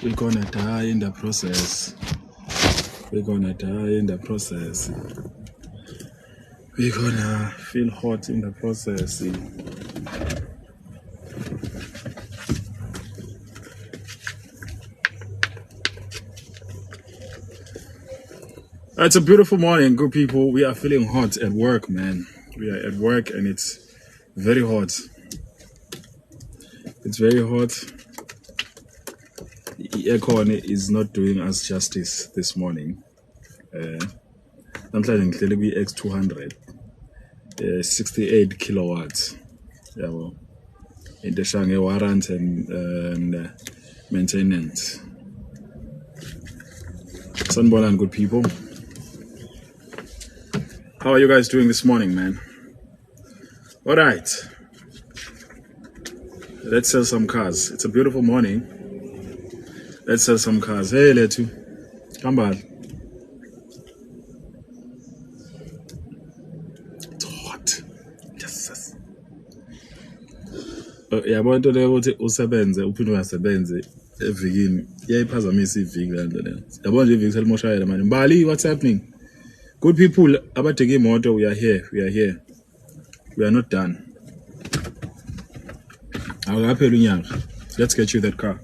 We're gonna die in the process. We're gonna die in the process. We're gonna feel hot in the process. It's a beautiful morning, good people. We are feeling hot at work, man. We are at work and it's very hot. It's very hot. The aircon is not doing us justice this morning. I'm planning to be X200, 68 kilowatts. Yeah, well, in the Shanghai warrant and maintenance. Sunborn, good people. How are you guys doing this morning, man? All right. Let's sell some cars. It's a beautiful morning. Let's sell some cars. Hey, Letu. Come back. It's hot. Yes. Yabona into leyo ukuthi usebenze uphinde ungasebenze evikini iyayiphazamisa iviki le nto le. Yabona nje iviki selimoshayela manje. Mbali, what's happening? Good people, abadeke imoto, we are here. We are not done. Awukaphela unyaka. Let's get you that car.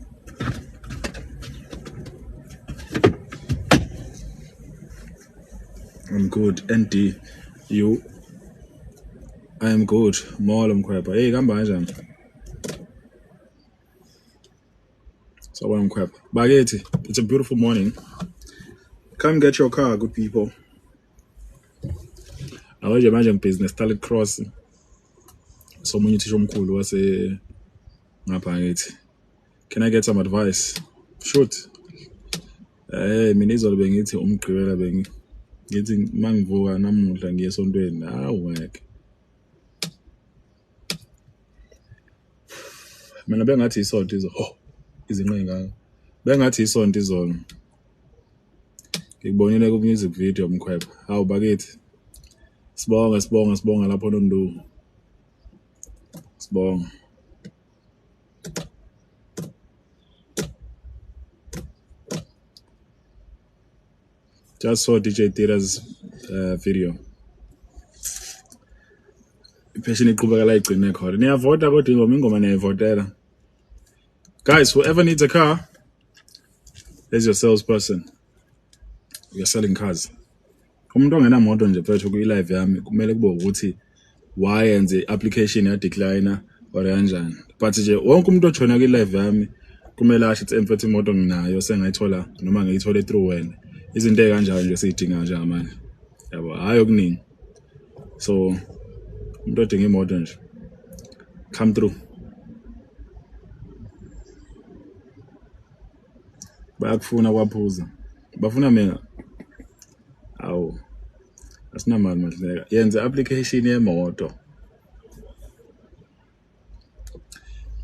I'm good. ND, you? I am good. Molo Mkhwebha. Hey, kamba kanjani? So Mkhwebha. Bagethi, it's a beautiful morning. Come get your car, good people. Awaje manje business Talent Cross. So munye uthisha omkhulu wase ngapha ngithi. Can I get some advice? Shoot. Mina izolo bengithi umgqibela ngithi mangivuka namuhla ngiye esontweni. Ngeke. Mina bengathi isonto izolo. Izinqe ngaka. Bengathi isonto izolo. Ngikubonile ku music video Mkhwebha. Hawu bakithi. Sibonga lapho nondu. Sibonga. Just saw DJ Tira's video. Ipeshini iqhubeka la igcine khona. Niyavota kodwa ingoma niyayivotela. Guys, whoever needs a car, there's your salesperson. We are selling cars. Umuntu ongenamoto nje phethu ku-live yami kumele kube ukuthi wayenze application ya decliner or kanjani. But nje wonke umuntu otshona ku-live yami kumele asho ukuthi mfethu imoto nginayo sengayithola noma ngiyithole through wena. Izinto ekanjalo nje siyidinga nje manje. Yabo, hayi okuningi. So umuntu odinga imoto nje come through. Bayakufuna kwaphuza. Bafuna mina. Awu. Asinamali mahleka. Yenza application yemoto.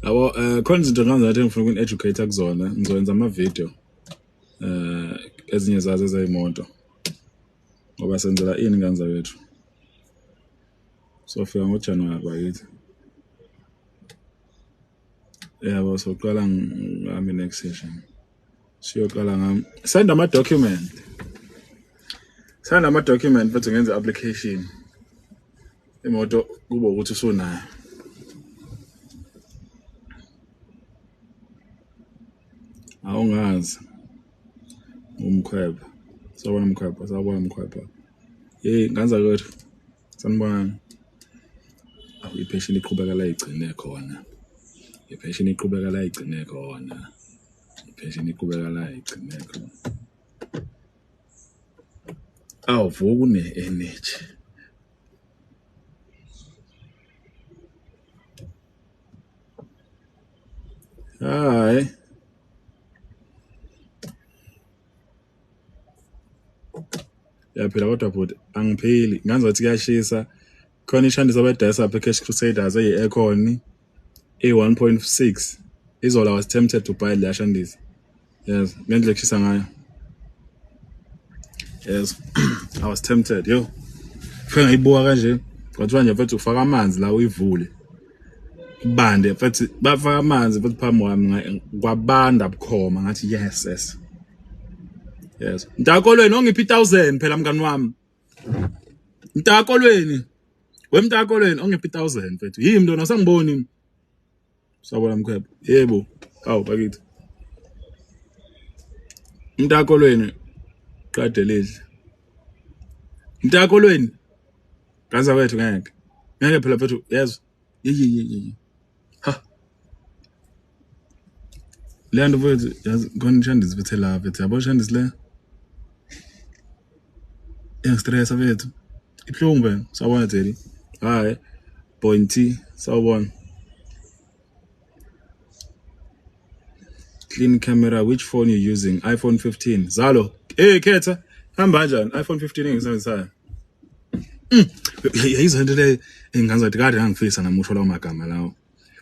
Yabo, khona izinto kanjani engifuna ukuni-educate kuzona. Ngizoyenza ama-video. Ezinye zazo ezayimoto. Ngoba senzela ini kanza wethu. So fika ngoJanuary bakithi. Yabo, soqala ngami next session. Siyoqala ngami. Send ama-document. Send ama-document bese ngenza application. Imoto kube ukuthi usunayo. Awungazi. Umkhwebha. Sawubona Mkhwebha. Hey, nganza kwethu. Sanibona. Ipeshini iqhubeka la igcine khona. Ipeshini iqhubeka la igcine khona. Ipeshini iqhubeka la igcine khona. Awuvuka une-energy. Hayi. Yaphela kodwa bhuti angipheli nganzathi kuyashisa khona ishandisa abadayisa apha Cash Crusaders eyi-aircon e1.6 izolo I was tempted to buy le yashandisa. Yes, ngendlela kushisa ngayo. Yes. I was tempted, yo. Fika ngiyibuka kanje kwathiwa nje mfethu ufaka amanzi la uyivule. bande futhi bafaka amanzi futhi phambi kwami kwabanda bukhoma ngathi yes mntakolweni ongiphi 1000 phela mngani wami mntakolweni wemntakolweni ongiphi 1000 mfethu yimi mntwana asangiboni sabona mkhwebo yebo awu bakithi mntakolweni qade lidle mntakolweni kanza wethu ngeke phela mfethu yezwa yi ha leyanto mfethu yazi khona ishandisi bethe la mfethu yabo ishandisi le stress mfethu ibuhlungu wena sawubona Teddy hayi pointy sawubona clean camera which phone you using iPhone 15 Zalo khetha hamba kanjani iPhone 15 engisebenzisayo yayizonto le engizathi kade ngangifisa namusho lawo magama lawo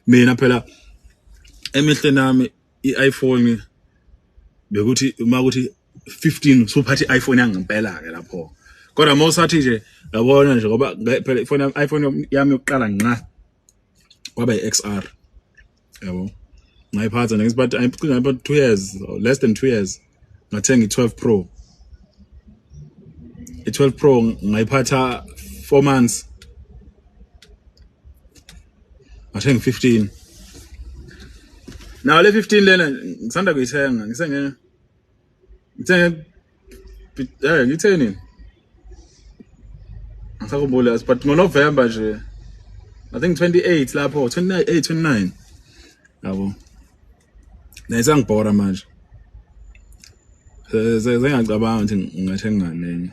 mina phela emihle nami iPhone bekuthi uma ukuthi 15 suphathi iPhone yangempela ke lapho kodwa mawusathi nje yabona nje ngoba phela iPhone yami yokuqala nqa kwaba iXR yabo ngayiphatha ngisiphatha ayiphucula about 2 years or less than 2 years ngathenga i12 Pro i12 Pro ngayiphatha 4 months ngathenga 15 now le 15 lena ngisanda kuyithenga ngitheni ngisakhumbula but ngoNovember nje I think 28 lapho 29 yabo nayisangibhora manje sengiyacabanga ukuthi ngathenga nenye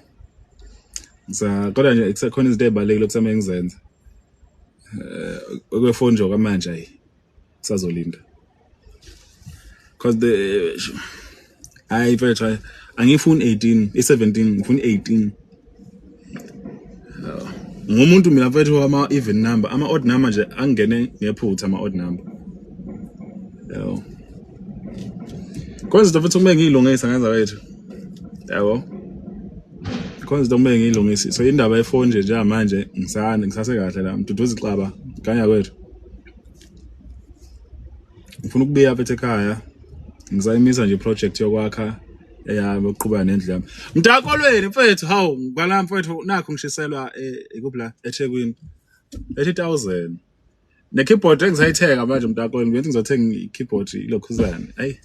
kodwa nje kusekhona izinto ezibalekile okusamele ngizenze kwefoni nje kwamanje ayi kusazolinda because I try angifuni 18 i17 ngifuni 18 ngomuntu mina mfethu ama even number ama odd number nje angene ngephutha ama odd number yabo konke futhi kumele ngilungisa ngenza wethu yabo konke kumele ngilungise so indaba yefoni nje manje ngisase kahle la mduduza ixaba kanya kwethu ngifuna ukubiya apha ekhaya ngizayimisa nje project yokwakha yokuqhubeka nendlela yami mntakolweni mfethu hawu ngibala mfethu nakho ngishiselwa ekubla eThekwini 80000 ne keyboard engizayithenga manje mntakolweni ngithi ngizothenga i-keyboard ilokhuzana hayi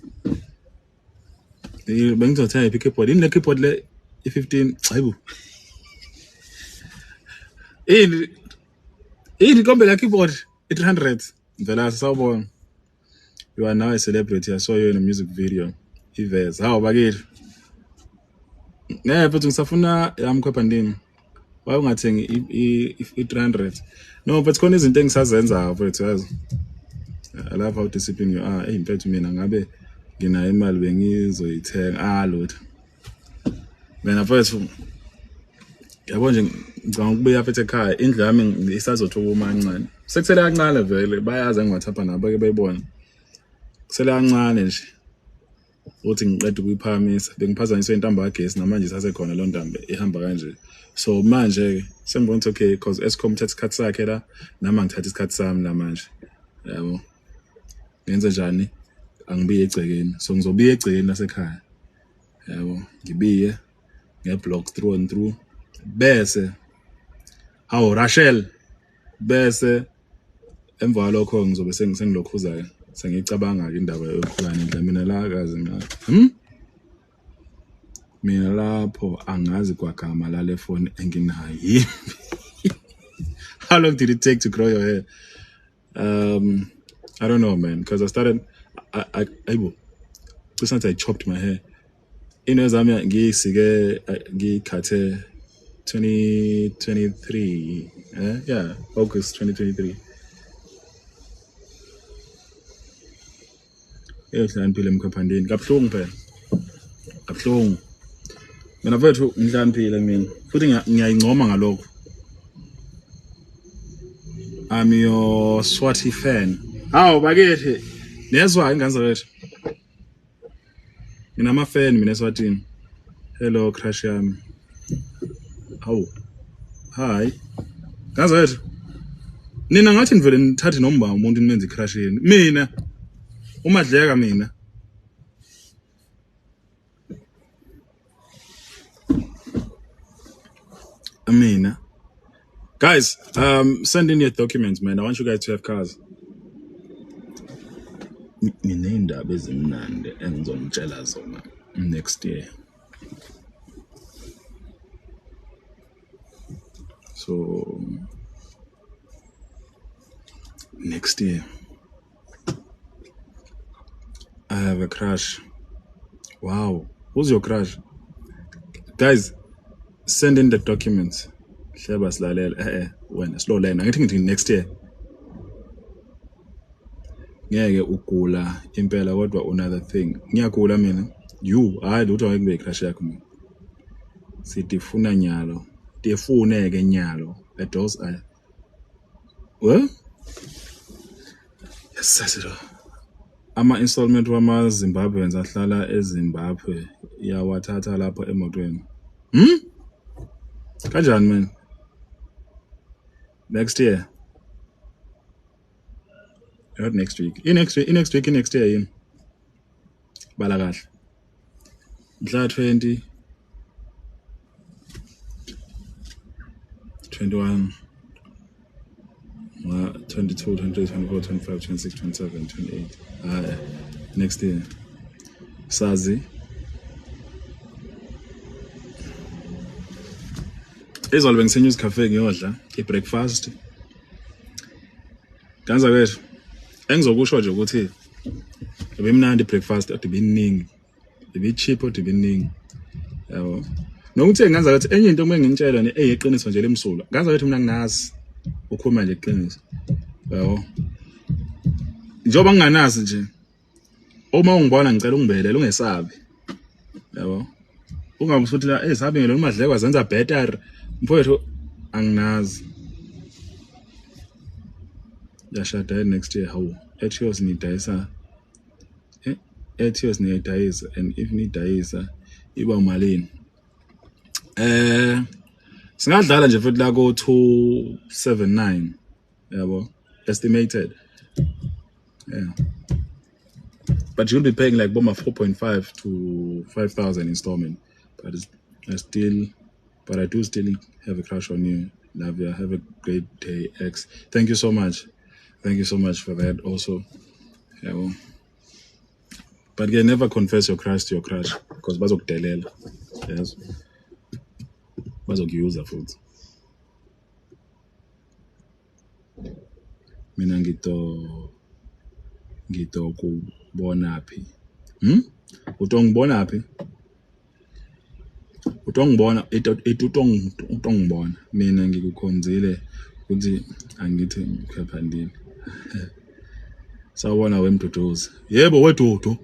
bengizothenga i-keyboard le keyboard le i15 hayibo kombe la keyboard i300 vela sawubona you are now a celebrity I saw you in a music video ivez hawo bakithi futhi ngisafuna yamkhwepha ndini waye ungathengi i300 no but khona izinto engisazenza mfethu yazi I love how disciplined you are mfethu mina ngabe ngina imali bengizoyithenga lutho mina mfethu yabo nje ngicanga ukubuya futhi ekhaya indlu yami isazothoba umancane sekuthele kancane vele bayazi engiwathapha nabo ke bayibona kusele kancane nje uthi ngiqeda ukuyiphamisa bengiphazanyiswe intamba kagesi namanje sasekhona lo ntambe ihamba kanje so manje sengibona ukuthi okay because Eskom uthatha isikhathi sakhe la nama ngithatha isikhathi sami namanje yabo ngenze njani angibiye egcekeni so ngizobiya egcekeni lasekhaya yabo ngibiye ngeblock through and through bese hawo Rachel bese emva lokho ngizobe sengilokhuzayo sengicabanga ke indaba yokukhulana indlela mina la akazi mina lapho angazi kwagama la le phone enginayo how long did it take to grow your hair I don't know man because I started I chopped my hair inozami ngiyisike ngikhathe 2023 yeah August 2023 Ngihlaniphile emkhaphandeni kabuhlungu phela kabuhlungu mina mfethu ngihlaniphile mina futhi ngiyayincoma ngalokho I'm your Swati fan hawo bakithi nezwa inganza wethu mina ama fan mina eSwatini hello crush yami hawo hi ganza wethu Nina ngathi nivele nithathe noma umuntu nimenze icrash yini. Mina uMadleka mina. Mina. Guys, send in your documents, man. I want you guys to have cars. Nginendaba ezimnandi engizongitshela zona next year. So next year I have a crush. Wow. Who's your crush? Guys, send in the documents. Hleba silalela wena slow line. Angithi ngithi next year. Ngeke ugula impela kodwa another thing. Ngiyagula mina. You hayi lutho ngeke kube crush yakho mina. Sithi funa nyalo. Tifuneke nyalo. Those are well? Yes, sasiro. Ama installment wama Zimbabweans ahlala eZimbabwe yawathatha lapho emotweni. Kanjani man? Next year. Not next week. Next year yini? Bala kahle. Mhla 20 21 22 23 24 25 26 27 28 next year sazi izolo bengisenyuza cafe ngiyodla ibreakfast kanza kwethu engizokusho nje ukuthi ebemnandi breakfast adibiningi ibe cheap adibiningi yabo nokuthi ngenza ukuthi enye into uma ngintshela ne eyiqiniso nje lemsula ngaza ukuthi mina nginazi ukhuluma nje iqiniso yabo njoba nginganazi nje uma ungibona ngicela ungibelele ungesabi yabo ungabusuthi la esabi ngelo Madleka zenza better mfowethu anginazi yashada next year how Etios ni dayisa Etios ni dayisa and if ni dayisa iba malini singadlala nje futhi la ko 279 yabo estimated yeah but you'll be paying like boma 4.5 to 5,000 installment but I do still have a crush on you. Love you. Have a great day, X. Thank you so much for that also yeah well. But again, never confess your crush to your crush because bazokudelela yes bazokuyuza futhi mina ngito kubona phi utongibona phi utongibona utongibona mina ngikukhonzile ukuthi angithi ukhephandile sawubona wemduduzi yebo wedudu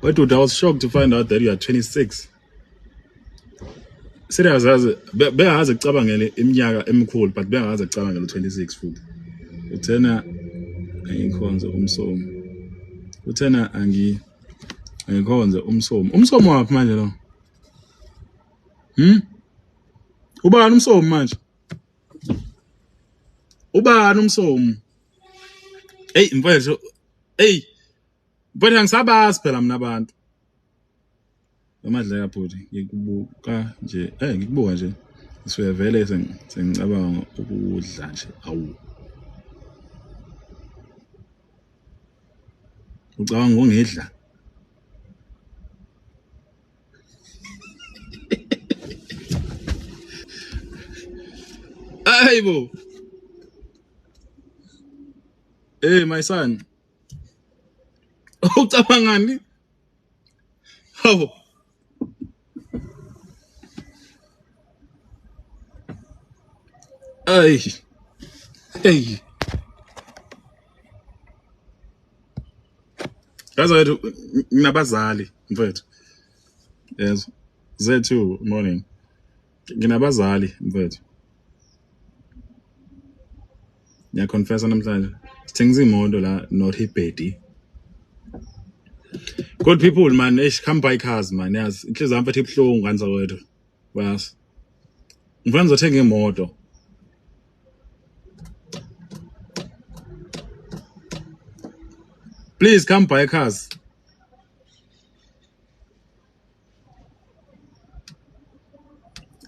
I was shocked to find out that you are 26 serious bengaze kucabangele iminyaka emikhulu but bengaze kucabangele 26 futhi uthena ngikhonze umsomo uthena ngikhonze umsomo wapi manje lo ubani umsomo manje ubani umsomo mfowethu mfowethu angisabazi phela mina abantu Amadleka bhuti ngikubuka nje ngikubuka nje sivele sengicabanga ukudla nje awu ucabanga ngongidla Ayibo my son ucabangani hawo Kaza wethu nginabazali mfethu yes zethu morning nginabazali mfethu ngiyaconfessa namhlanje sithengisa imoto la North Hibedi good people man come buy cars man yazi inhliziyo yami mfethu ibhlungu kanza wethu bas ngifuna ngizothenga imoto Please come buy cars.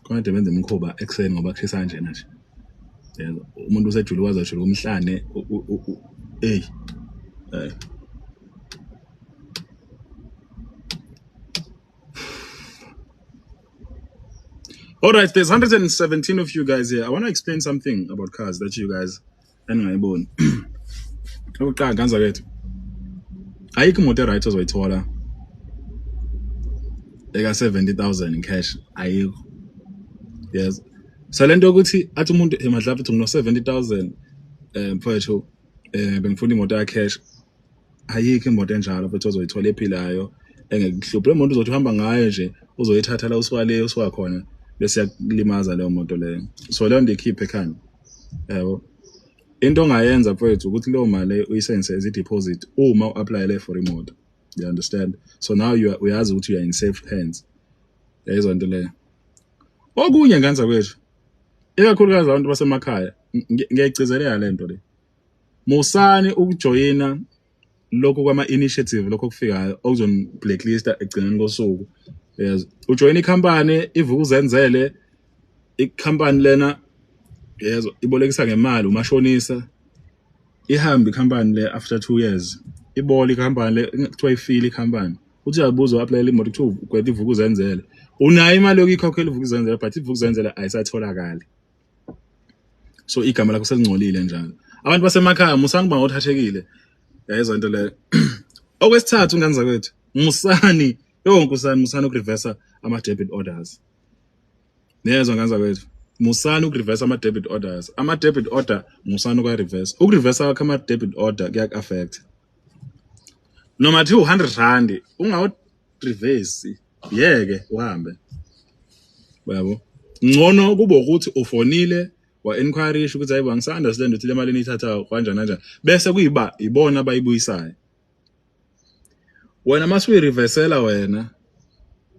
Konke benze imkhuba ekseni ngoba kushisa kanje nje. Yebo, umuntu usejule wazajula umhlane hey. All right, there's 117 of you guys here. I want to explain something about cars that you guys engayiboni. Ukuqala nganza kwethu. Ayikho imoto right ozoyithola eka 70,000 in cash. Ayikho. Yes. So lento ukuthi athi umuntu emadlapha uthi ngino 70,000 mfowethu bengifuna imoto ya cash. Ayikho imoto enjalo futhi ozoyithola ephilayo engekuhluphe. Le moto uzothi uhamba ngayo nje uzoyithatha la usuka le usuka khona bese yakulimaza leyo moto leyo. So leyo ndikhiphe ekhanda. Yebo. Into ongayenza mfowethu ukuthi leyo mali uyisebenzise as i-deposit uma u-apply for imoto. You understand? So now uyazi ukuthi you are in safe hands. Yayizo into leyo. Okunye nganza kwethu. Ikakhulukazi abantu basemakhaya ngiyayigcizelela lento le. Musani ukujoyina lokho kwama initiative lokho kufikayo okuzon blacklist egcineni kosuku. Yes. Ujoyina ikhampani ivukuzenzele ikhampani lena yezo ibolekisa ngemali umashonisa ihamba ikhampani le after 2 years ibola ikhampani le kuthiwa ifile ikhampani uthi uyabuza apply imoto kuthiwa ukwetha ivukuzenzele unayo imali yokuyikhokhela ivukuzenzele but ivukuzenzele ayisatholakali. So igama lakho selingcolile njalo. Abantu basemakhaya musani ba ngothathekile yayizo into le. Okwesithathu nganza kwethu musani musani ukureverse ama debit orders. Nezo nganza kwethu musani ukureverse ama debit orders. Ama debit order musani ukwa-reverse. Ukureverse kwakho ama debit order kuyak-affect. Noma thi 100 rand ungawu-reverse yeke uhambe. Yabo. Ngcono kuba ukuthi ufonile wa-enquiry ukuthi hayibo angisa-understand ukuthi le mali niyithatha kanjani kanjani bese kuyiba ibona abayibuyisayo. Wena masuyi-reversela wena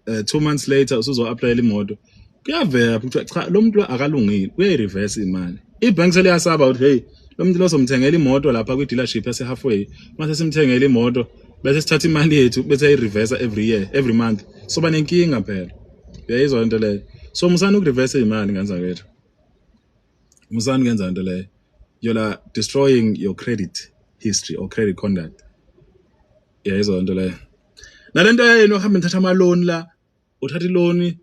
2 months later usuzo-applyela imoto kuyavela ukuthi cha lo muntu akalungile uyayi-reverse imali. Ibhanki seliyasaba ukuthi hey lo muntu lozomthengela imoto lapha kwi-dealership yase halfway mase simthengela imoto bese sithatha imali yethu bese ayi-reverse every month so banenkinga phela. Uyayizwa into leyo. So musani ukureverse imali nganza kwethu. Musani ngenza into leyo. You're destroying your credit history or credit conduct. Uyayizwa into leyo. Nalento yayino hamba nithatha ama loan la uthatha i-loan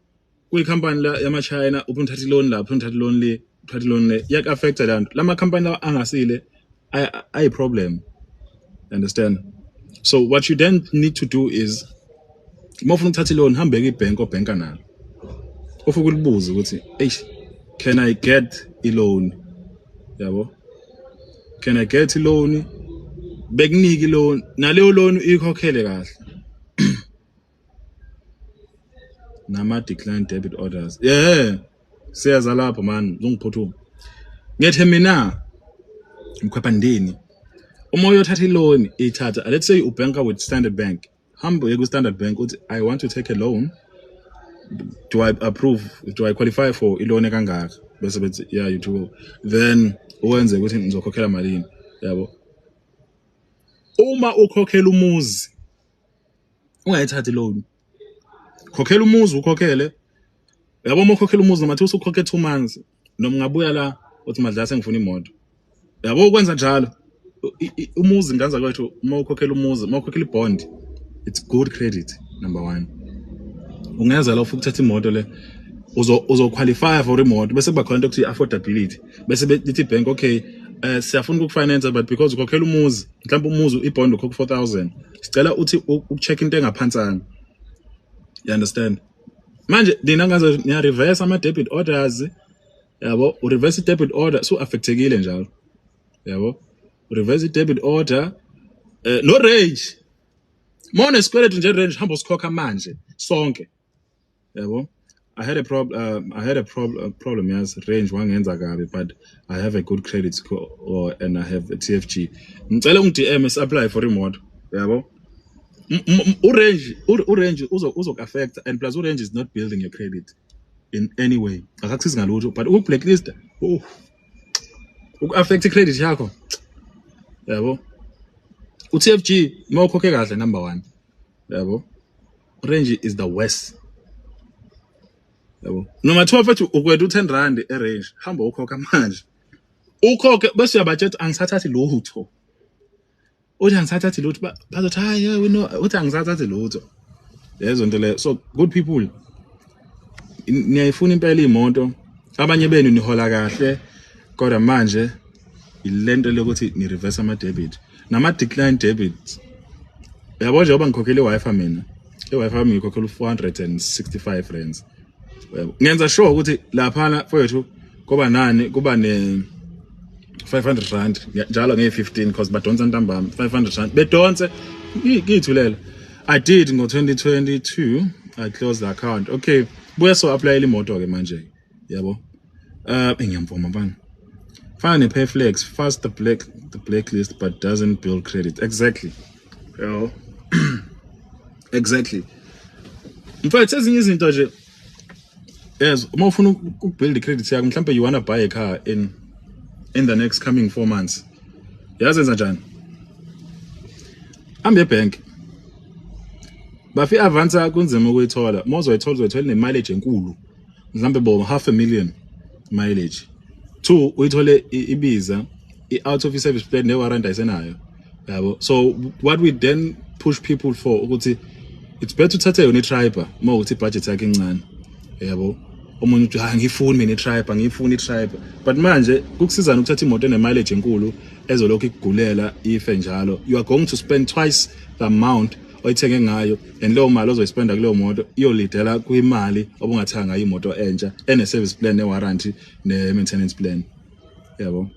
kuyikhampani la yama-China uthatha i-loan lapho uthatha i-loan le uthatha i-loan le yak-affecta lanto lama company lawa angasile ayi problem. Understand? So what you then need to do is mawufuna ukuthatha i-loan hambe kwi-bank obhenka nalo ufike ulibuze ukuthi can I get i-loan? Yabo, can I get i-loan? Bekunike i-loan naleyo loan uyikhokhele kahle. Nama decline debit orders. Yeah. Siyaza lapho man, ngingiphuthuma. Ngethe mina mkhwaphandini. Uma uyothatha i-loan ithatha, let's say ubhenka with Standard Bank. Hambe uye ku Standard Bank uthi I want to take a loan. Do I approve? Do I qualify for i-loan ekangaka? Bese bethi yeah you do. Then uwenze ukuthi ngizokhokhela malini. Yabo. Uma ukhokhela umuzi ungayithathi i-loan. Khokhela umuzi ukhokhele. Yabo uma ukhokhela umuzi noma uthi ukhokhe 2 months noma ngabuya la uthi madla sengifuna imoto. Yabo ukwenza njalo. Umuzi nganza kwethu uma ukhokhela umuzi, uma ukhokhela ibond, it's good credit number 1. Ungeza la ufuna ukuthatha imoto le uzo qualify for imoto bese kuba khona into ukuthi affordability. Bese lithi ibank okay siyafuna ukufinance but because ukhokhela umuzi, mhlawumbe umuzi ibond ukhokha 4,000. Sicela uthi ucheck into engaphansana. You understand? Manje dina ngaze niya reverse ama debit orders. Yabo, u reverse debit order so affectekile njalo. Yabo, u reverse debit order no range. Mona sikweletu nje range hamba usikhokha manje sonke. Yabo, I had a problem yes range wangenza kabi but I have a good credit score and I have a TFG. Ngicela ung-DM apply for imoto. Yabo. Urange uzoku-affect and plus urange is not building your credit in any way. Akakusizi ngalutho but uku-blacklist uku-affect i-credit yakho. Yabo. u-TFG mawukhokhe kahle number 1 yabo range is the worst yabo noma 12 ethi ukwethu 10 rand range hamba ukhokha manje ukhokhe bese uyabudget angisathathi lutho uthi angisathathi lutho bazothi hayi we know uthi angisathathi lutho lezo nto le so good people niyayifuna impela imoto abanye benu nihola kahle kodwa manje ilento lokuthi ni reverse ama debit nama decline debit yabo nje oba ngikhokhele iWi-Fi mina iWi-Fi yami ngikhokhela 465 rands ngenza sure ukuthi lapha mfowethu kuba ne 500 rand njalo nge15 because badonsa ntambama 500 rand bedonse ngithulela I did ngo 2022 I closed the account okay buya so apply imoto ke manje yabo ngiyamvuma mfana fana ne Payflex fast the blacklist but doesn't build credit exactly yo exactly mfowethu ezinye izinto nje yes uma ufuna ukubuild credit yakho mhlawumbe you wanna buy a car in the next coming 4 months yazenza njani ambe bank bafi avansa kunzima ukuyithola uzoyithola ne mileage enkulu mhlambe bo $500,000 mileage 2 uyithole ibiza out of service plan ne warranty ayisenayo yabo so what we then push people for ukuthi it's better uthathe yona iTriber uma uthi budget yakhe encane yabo omunye uthi ha ngifuni mina iTriber but manje kukusizana ukuthatha imoto ene mileage enkulu ezolokhu ikugulela ife njalo you are going to spend twice the amount oyithenge ngayo and leyo mali ozoyispenda kuleyo moto iyolidela kuimali obungathanga imoto entsha ene service plan ne warranty ne maintenance plan yabo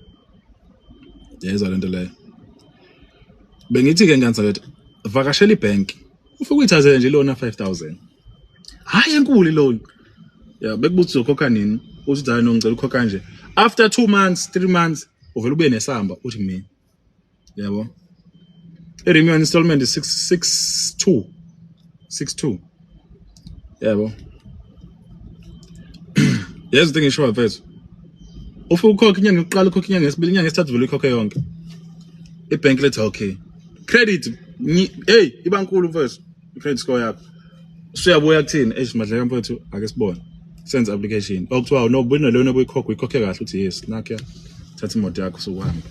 yezwa lento leyo bengithi ke nganza ukuthi vakashela ibank ufike uyithathe nje loan 5000 hayi enkulu loan yeah bekubuthi uzokhokha nini uthi hayi nongicela ukhokha nje after 2 months 3 months uvela ube nesamba uthi mina yabo i-renewal installment is 62 yabo yes thing isho mfethu ufike ukhokha inyanga yokuqala ukhokha inyanga yesibili inyanga yesithathu vele ukhokha yonke ibank letha okay credit hey iba nkulu mfethu i-credit score yakho usuyabuya kuthini madleka mfethu ake sibone senze application okuthiwa no buyina loan obuyikhokha uyikhokhe kahle uthi yes nakho thatha imoto yakho sokuhamba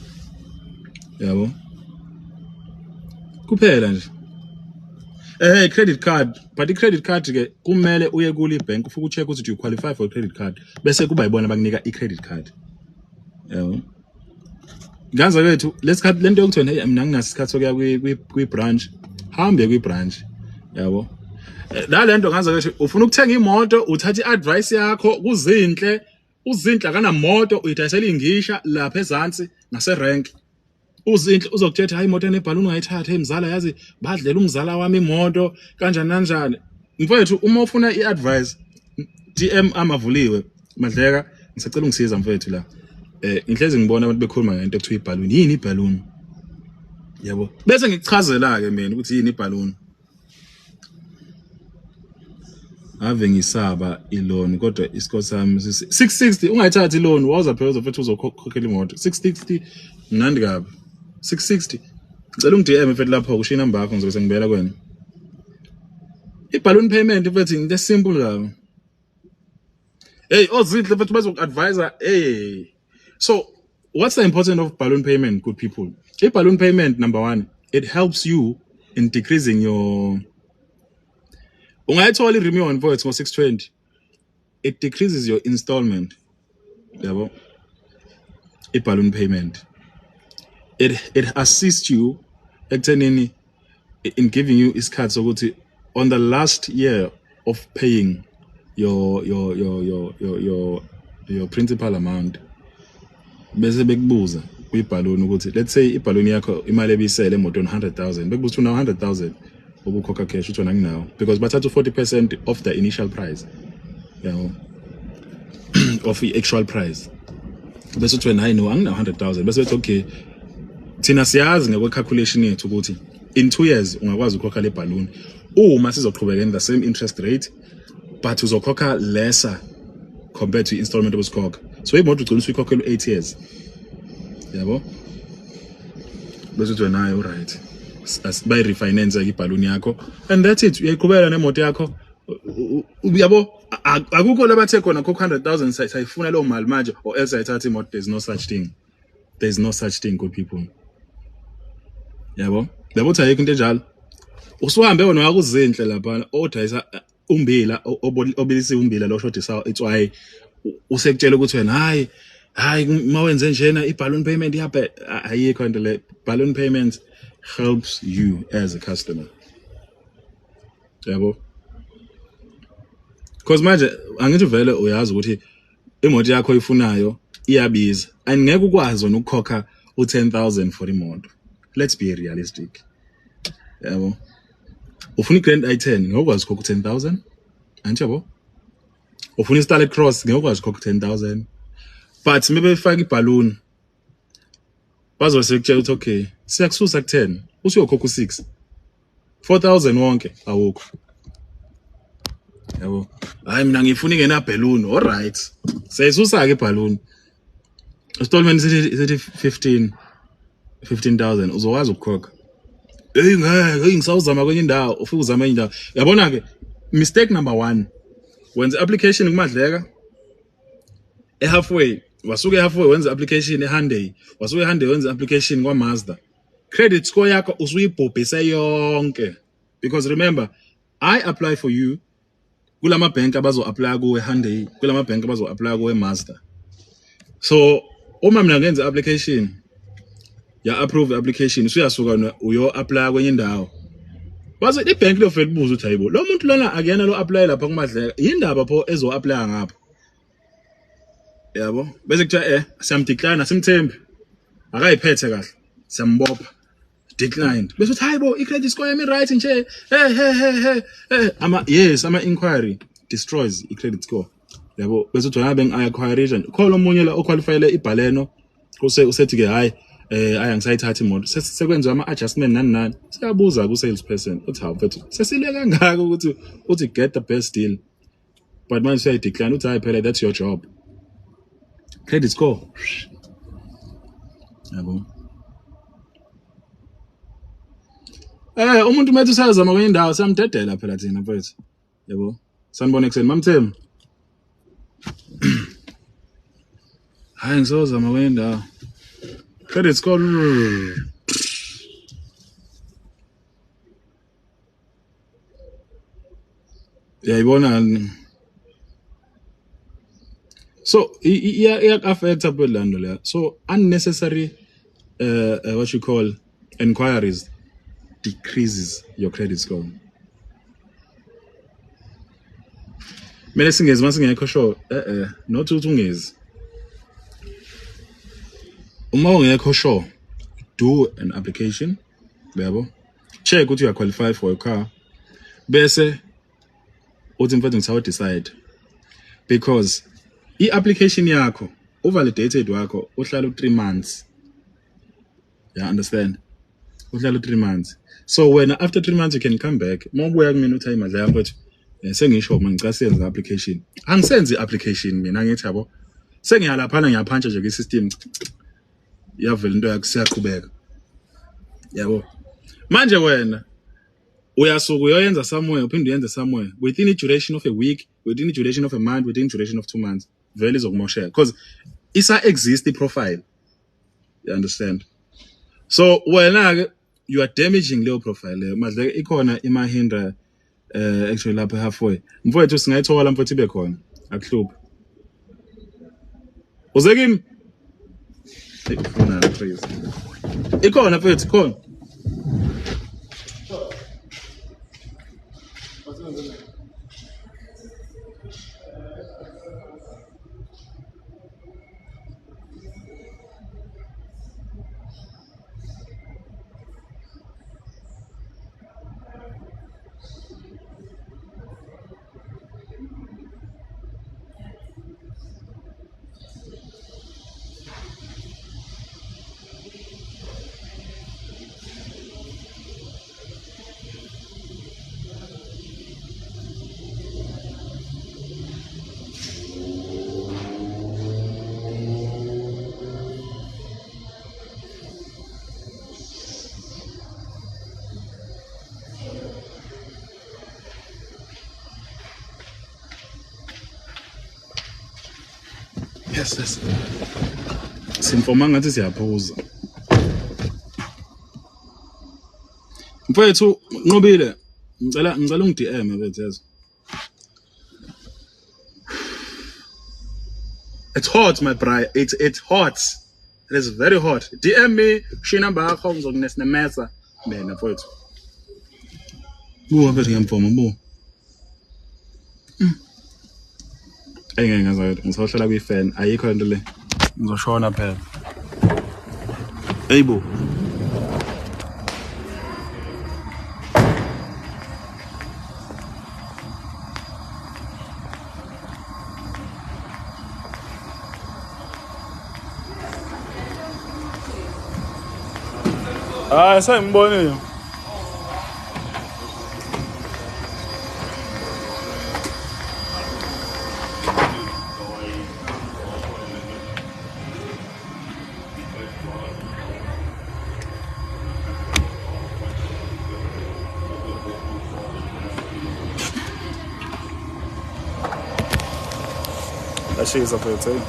yabo kuphela nje credit card but i-credit card ke kumele uye kule bank ufike ucheck ukuthi you qualify for a credit card bese kuba yibona bakunika i-credit card yabo ganza kwethu lento yokuthiwa hey mina nginasikhathi sokuya kwi-branch hambe kwi-branch yabo lento ganza kwethu ufuna ukuthenga imoto uthatha i-advice yakho kuzinhle uzinhle akanamoto uyidayisela ingisha lapha ezantsi ngase-rank uzinhle uzokuthetha hayi imoto enebhaluni ungayithatha emzala yazi badlela umzala wami imoto kanjani mfowethu uma ufuna i-advice DM amavuliwe madleka ngisacela ungisiza mfowethu la inhlezi ngibona abantu bekhuluma ngento ekuthiwa ibhaluni yini ibhaluni yabo bese ngikuchazela ke mina ukuthi yini ibhaluni ave ngisaba iloan kodwa iscore sami 660 ungayithathi iloan waza phela uzofethu uzokhokhela imoto 660 mnandi kabi 660 ngicela ungi-DM mfethu lapho kusho inamba yakho ngizobe sengibela kwena i-balloon payment mfethu into simple kabi hey ozinhle mfethu bazoku-advisor hey so what's the importance of balloon payment good people i-balloon payment number 1 it helps you in decreasing your ungayithola i-renewal mfethu ngo-620 it decreases your installment yabo i-balloon payment it assists you ekuthenini in giving you isikhathi sokuthi on the last year of paying your principal amount bese bekubuza kwi-balloon ukuthi let's say i-balloon yakho imali ebisele emotweni 100,000 bekubuza una 100,000 obukhokha cash uthi wena nginawo because bathatha 40% of the initial price yabo of the actual price bese uthi wena hayi no angina 100,000 bese uthi okay thina siyazi ngekwe-calculation yethu ukuthi in 2 years ungakwazi ukukhokha le balloon uma sizoqhubeka in the same interest rate but uzokhokha lesser compared to installment obusikhokha so imoto ugcina usuyikhokhela 8 years yabo bese uthi wena hayi alright bayi refinance ibhaluni yakho and that's it uyayiqhubela nemoto yakho uyabo akukho labathe khona 100,000 sayifuna leyo mali manje or else ayithatha imoto. There's no such thing good people yabo uthi ayikho into enjalo usuhambe wena wakuzinhle lapha odayisa umbila obilisa umbila lo shodisa itswayi usekutshela ukuthi wena hayi mawenze njena i-balloon payment yabe ayikho into le balloon payment helps you as a customer yabo because manje angithi vele uyazi ukuthi imoto yakho ifunayo iyabiza angeke ukwazi ukukhokha u10,000 for imoto. Let's be realistic yabo ufuna i-Grand i10 ngokwazi ukukhoka 10,000 anjabo ufuna i-Starlet Cross ngokwazi ukukhoka 10,000 but maybe ifake ibhalloon bazosekutshela ukuthi okay siyakususa ku10 usuyokhokha u6 4,000 wonke awukho yabo hayi mina ngifuna ingena balloon all right sayisusa ke ibhalloon installment sithi 15,000 uzokwazi ukukhokha ngeke ngisawuzama kwenye indawo ufike uzama enye indawo yabona ke mistake number 1 wenza application kumadleka halfway wasuke halfway wenza application eHyundai wasuke eHyundai wenza application kwaMazda credit score yakho usuyibhobhise yonke because remember I apply for you kulama bank abazo apply kuwe eHyundai kulama bank abazo apply kuwe eMazda so uma mina ngenza application ya approve application usuyasuka uyo apply kwenye indawo bazo ibank lo fake buza uthi hayibo lo muntu lana akuyena lo apply lapha kumadleka yindaba pho ezo apply ngapha yabo bese kuthiwa siyamdecline simthembi akayiphethe kahle siyambopha declined bese uthi hayibo i-credit score yami right nje ama inquiry destroys i-credit score yabo bese uthi ngabe ngi-acquire khona omunye la oqualifyele iBaleno usethi ke hayi angisayithatha imoto sekwenziwa ama-adjustment nani siyabuza ku-sales person uthi hawu mfethu sesilwe kangaka ukuthi uthi get the best deal but manje siyayidecline uthi hayi phela that's your job credit score yabo umuntu methu usazama kwenye indawo samdedela phela thina mfethu yabo sanibona ekseni mamthembu hayi ngisozama kwenye indawo credit score yayibona so affect up lando le so unnecessary what you call inquiries decreases your credit score. Mele singezi masingekho sure not ukuthi ungezi uma ungekho sure do an application yabo check ukuthi you are qualified for a car bese uthi mfethu ngisawa decide because i-application yakho uvalidated wakho uhlala u3 months yeah understand uhlala u3 months so when after 3 months you can come back mobuya kumina uthi imali yami mfethu sengisho uma ngicela senze application angisenze application mina ngithi yabo sengiyalaphana ngiyaphantsa nje kwi-system yavela into yakho siyaqhubeka yabo manje wena uyasuka uyoyenza somewhere uphinde uyenze somewhere within the duration of a week within the duration of a month within the duration of 2 months vele izokumoshela because isa exist profile you understand so wena ke you are damaging leyo profile leyo madle ikhona iMahindra actually lapha halfway mfowethu singayithola mfowethu ibe khona akuhluphi uzekimi ufuna please ikhona mfowethu khona yes. Simfoma ngathi siyaphuza. Mfethu Nqobile, ngicela ungi-DM mfethu. It's hot my bro. It's hot. It is very hot. DM me, shi number yakho ngizokunesnemesa mina mfethu. Buwa mfethu ngiyamfoma bu. Ngeke ngizohlala kwi-fan ayikho into le. Ngizoshona phela. Hey bo. Sengibonile. Ashisa mfethu.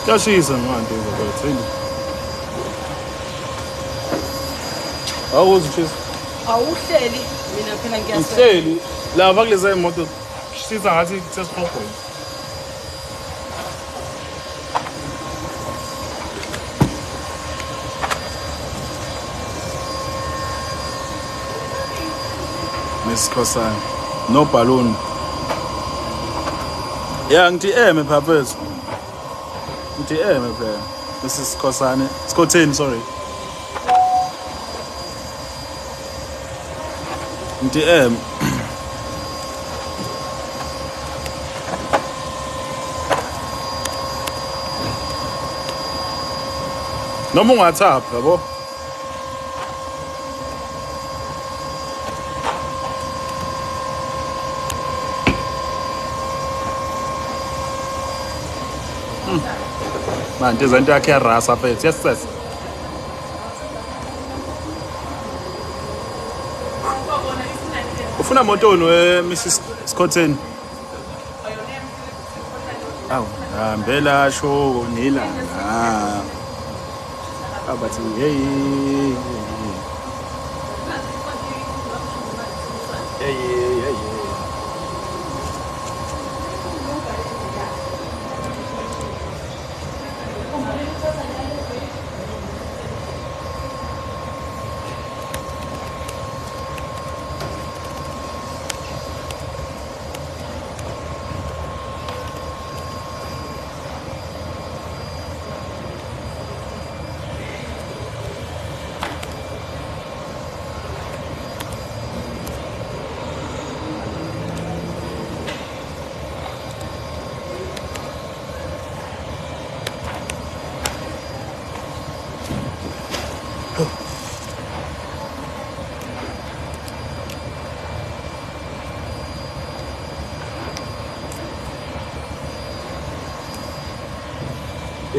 Yashisa manje mfethu. Awuzushisa. Awuhleli mina phela ngiyasela. Uhleli lava kuleza imoto siza ngathi sesihogweni. Nesikhosana no balloon. Yeah ngi-DM phaphethu. Ngi-DM phela. Nesikhosana. Skotheni sorry. DM noma ungathapha yabo manje izinto yakhe yarasa mfethu yes ufuna moto no Mrs Scotten awu hambela sho nilanga abathi hey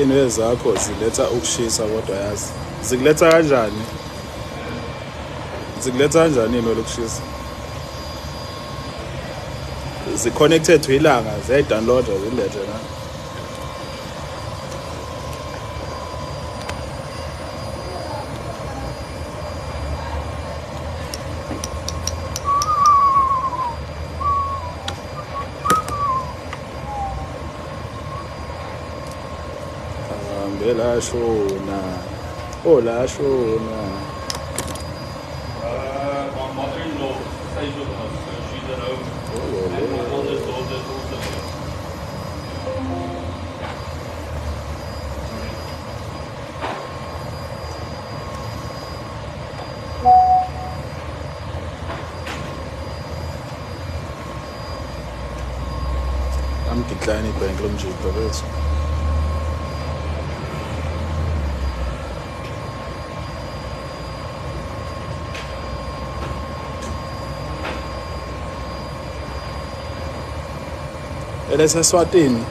Inwe zakho ziletha ukushisa kodwa yazi zikuletha kanjani inwe lokushisa zi-connected to ilanga ziyayi-downloada zilethe na la shona la shona my mother-in-law stays with us, so she's at home. And my oldest daughter is also here. I'm declining bank loan jibabethu Eleseswatini.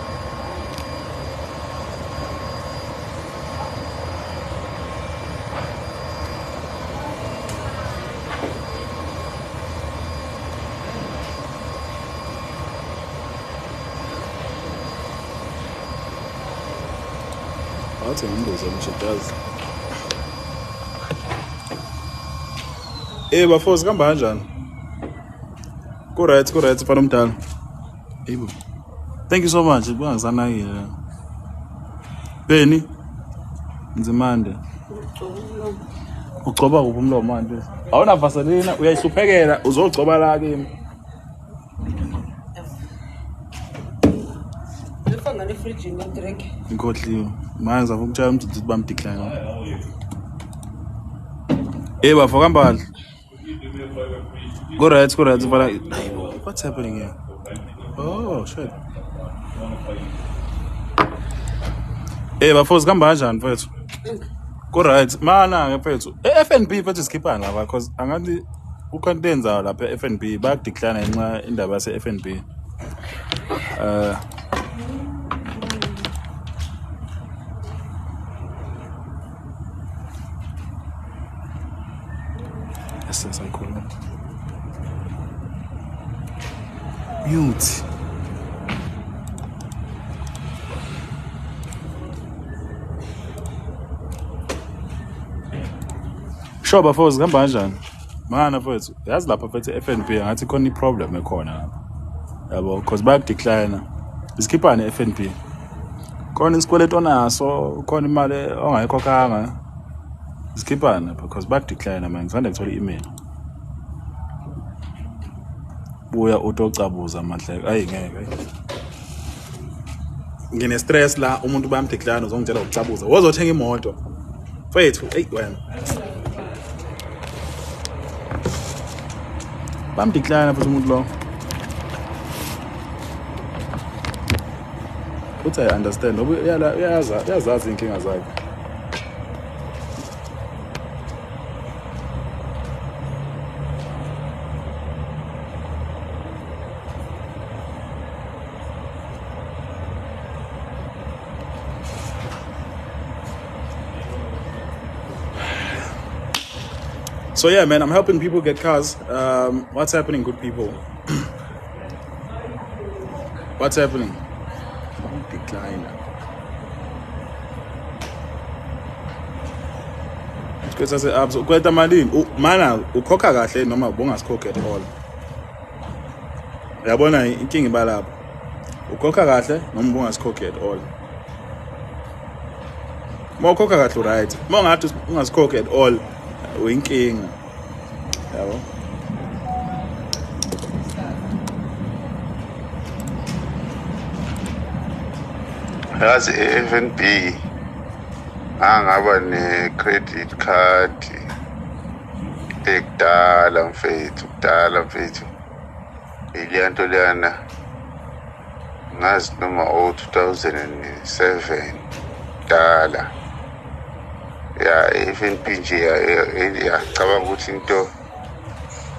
Athi ngimbuze umshadazi. Bafowethu kuhamba kanjani? Ku right mfana omdala. Yebo. Thank you so much. Bangisanakile. Beni. Nzimande. Ugcoba kuphi umlomo manje? Awuna vaselina uyayihluphekela uzogcoba la kimi. Ngifanga ne-fridge ngidrink. Ngikhohliwe. Manje ngizafuna ukutshela umdududi bamdecline. Bafo kambali. Go right mfana. What's happening here? Oh shit. Bafowethu kuhamba kanjani mfethu? Ku right mana mfethu. FNB mfethu sikhipha la because angathi ukwentenza lapha FNB bayakudecline ngenxa indaba yase FNB. Sayikhona. Mute. Sure bafowethu kuhamba kanjani? Mana mfethu, yazi lapha mfethu FNB ngathi khona iproblem ekhona lapha. Yabo because bayakudecline. Isikhipha ne FNB. Khona isikweleto onaso, khona imali ongayikhokhanga. Isikhipha because bayakudecline manje ngizanda ngithola i-email. Buya utocabuza Madleka ayi ngeke ngine stress la umuntu bayamdecline uzongitshela ukucabuza wozothenga imoto mfethu wena bamdecline futhi umuntu lo uthi I understand ngoba uyazazi inkinga zakhe. So yeah, man, I'm helping people get cars. What's happening, good people? What's happening? Decline. Kwetha se abs ukweta malini mana ukhokha kahle noma ubungasikhoke at all. Uyabona inkinga ibalapha. Ukhokha kahle noma ubungasikhoke at all. Mawukhokha kahle right. Mawungathi ungasikhoke at all. Uyinkinga. Yabo. Yazi FNB angaba ne-credit card ekudala mfethu ilento lana ngazi noma 2007 dala ya FNB nje yacabanga ukuthi into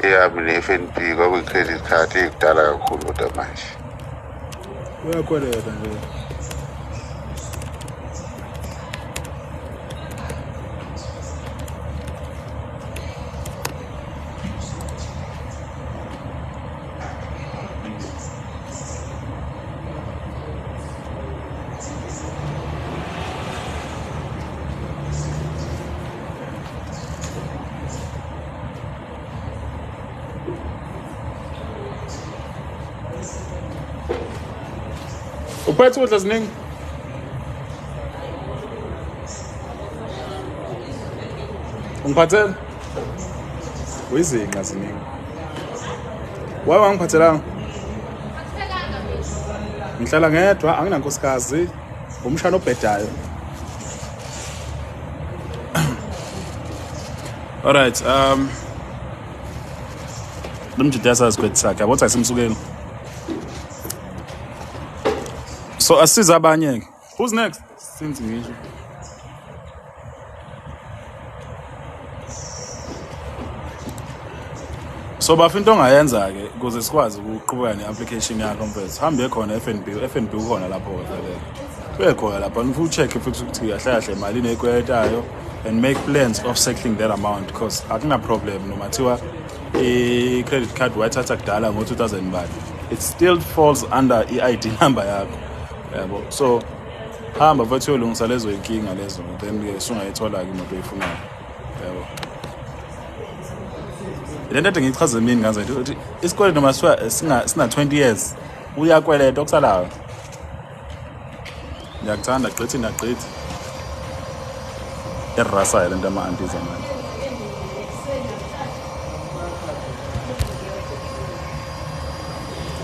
eyami ne-FNB kwakuyi-credit card ekudala kakhulu kodwa manje Uyakhweleka nje. Uphethe udla ziningi. Ungiphathele? Uyizinga ziningi. Wawa ngiphathelanga? Ngihlala ngedwa, anginankosikazi, umshana obhedayo. All right, Limjidasa isikweti sakhe, yabo ayisimsukeli. So asiza abanye. Who's next? Since ngisho. So bafuna into ongayenza ke ukuze sikwazi ukuqhubeka ne-application yakho mfethu. Hambe khona FNB ukhona lapho vele. Kuye khona lapha ufuna check futhi ukuthi kahle kahle imali neyikweletayo and make plans of settling that amount because akuna problem noma thiwa i-credit card wayithatha kudala ngo-2000 bani. It still falls under i-ID number yakho. Yabo. So hamba mfethu uyolungisa lezo inkinga lezo then ke sungayithola ke imoto oyifunayo. Yabo. Lento ade ngichaze mina ngaze ukuthi isikole noma sina 20 years uyakweleta okusalayo. Ngiyakuthanda gqithi nagqithi. Erasa lento ama-aunties amanje.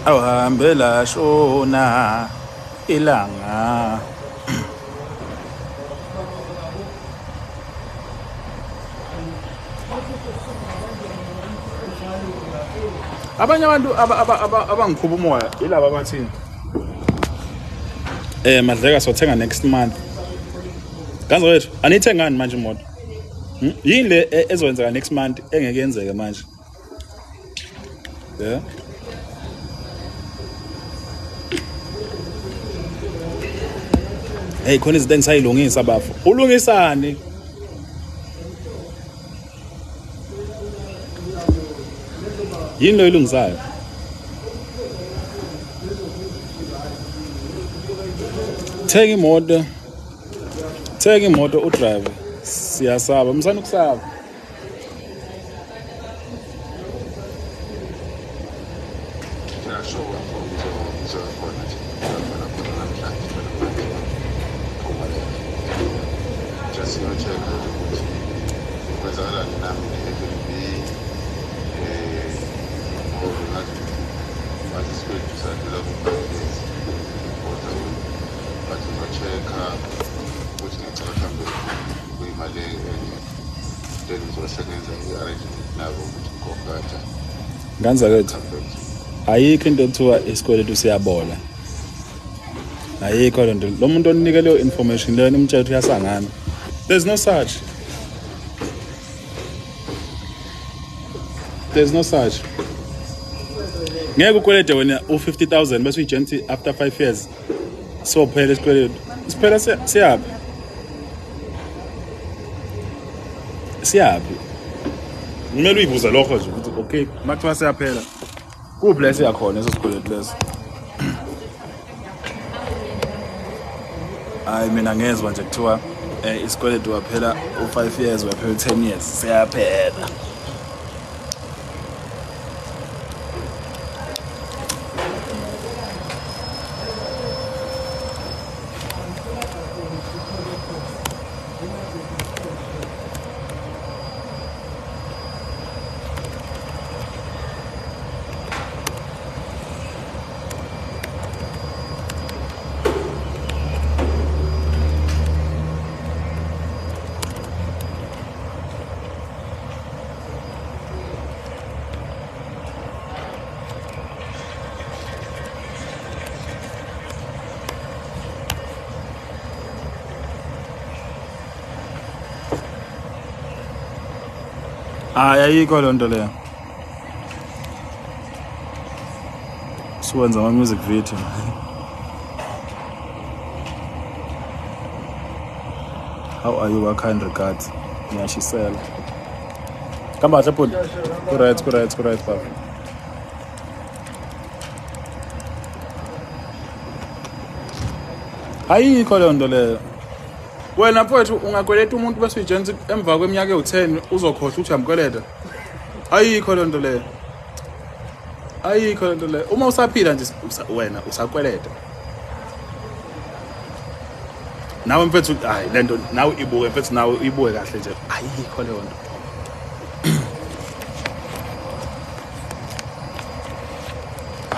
Awuhambela shona ilanga. Abanye abantu abangikhuba umoya ilaba abathini madleka sothenga next month kanze wethu anithengani manje imoto yini le ezokwenzeka next month engeke yenzeke manje yeah hey khona izinto engisayilungisa bafo ulungisani yini lo ilungisayo thenga imoto udrive siyasaba msana ukusaba Nganza kwethu ayikho into ekuthiwa isikweletu siyabola ayikho lento lo muntu onikele leyo information leyo umthetho uyasangana there's no such ngeke ukwelede wena u50,000 bese uyigenti after 5 years so phela isikweletu siphela siyapi kumele uyibuza lokho nje ukuthi okay makuthiwa siyaphela kuphi lesi yakhona eso sikweletu leso hayi mina ngezwe nje kuthiwa isikweletu waphela u5 years waphela u10 years siyaphela ayikho lonto leyo siwenza ama-music video how are you kind regards ngiyashisela kamba hle bhuti ku-right baba ayikho lonto leyo wena mfowethu ungakweleta umuntu bese uyijensi emva kweminyaka ewu10 uzokhohlwa ukuthi uyamkweleta ayikho lonto leyo uma usaphila nje wena usakweleta nawe mfethu hayi lento nawe ibuke mfethu nawe ibuke kahle nje ayikho leyo nto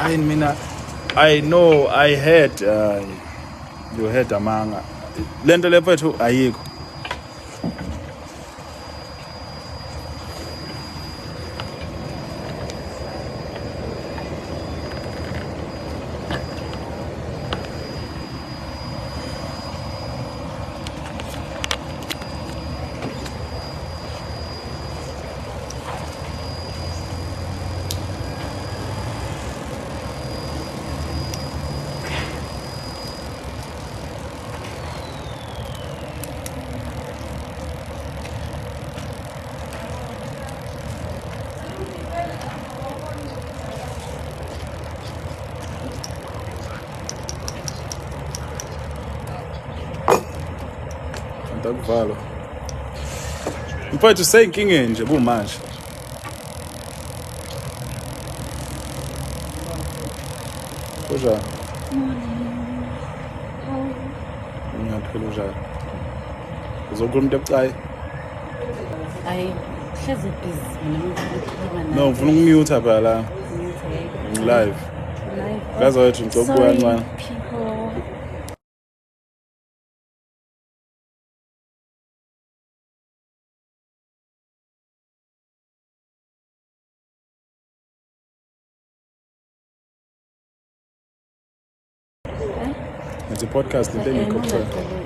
hayi mina I know I heard you heard amanga lento le mfethu ayikho Qeda kuvalwa. Mfowethu seyinkingeni nje manje. Kunjani? Ngiyaphila njani? Uzokhuluma into ebucayi? Hlezi busy mina. No, ngifuna ukumute phela la. Live. Guys wethu ngicela Sorry, people. It's a podcast thing ngikho.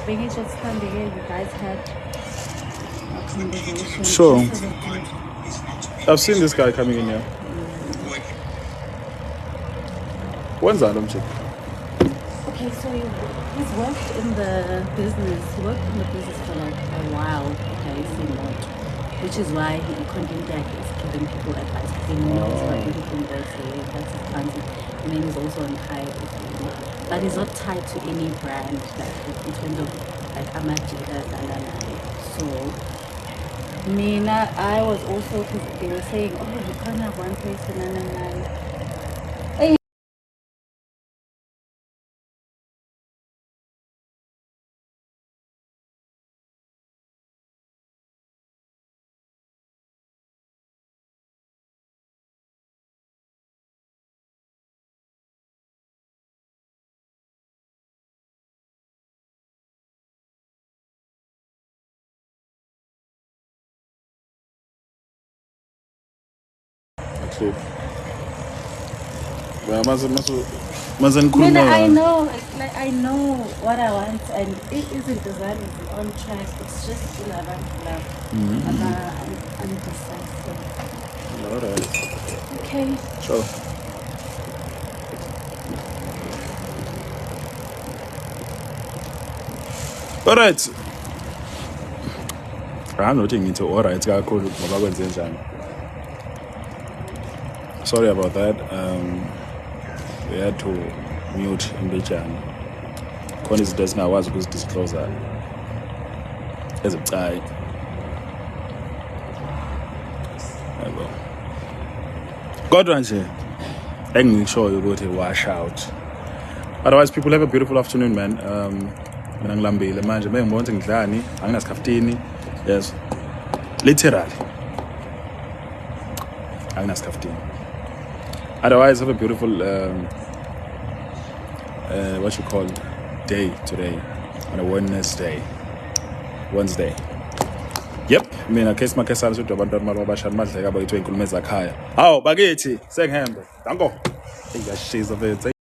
Maybe just stand here. You guys had a conversation. Sure. Just so that I've seen this guy coming in here. When's that, chick? Okay, so he's worked in the business. He worked in the business for like a while. Okay, which is why he Condimdak is giving people advice because he knows what everything they say. That's his content. And then he's also on high, but he's not tied to any brand like in terms of like Amajidas and so. Mina, I was also because they were saying, oh, you can't have one person and sleep. Well, mustn't cool Mina, I more. know, like I know what I want, and it isn't design is on track. It's just in around love. I'm indecisive. Alright. Okay. Sure. Alright. I'm not into alright. Sorry about that. We had to mute Mbijani. Khona izinto esingakwazi ukuzidisclose ezibucayi. Yebo. Kodwa nje engishoyo ukuthi wash out. Otherwise, people have a beautiful afternoon, man. Mina ngilambile manje bengibona ukuthi ngidlani, anginasikhaftini. Yes. Literally. Anginasikhaftini. Otherwise, have a beautiful what you call day today on a Wednesday. Yep, mina case makesana sodwa abantu abashana madleka bayithiwe inkulumo ezakhaya. Hawu bakithi sengihambe. Danko. Eyashiza bethe.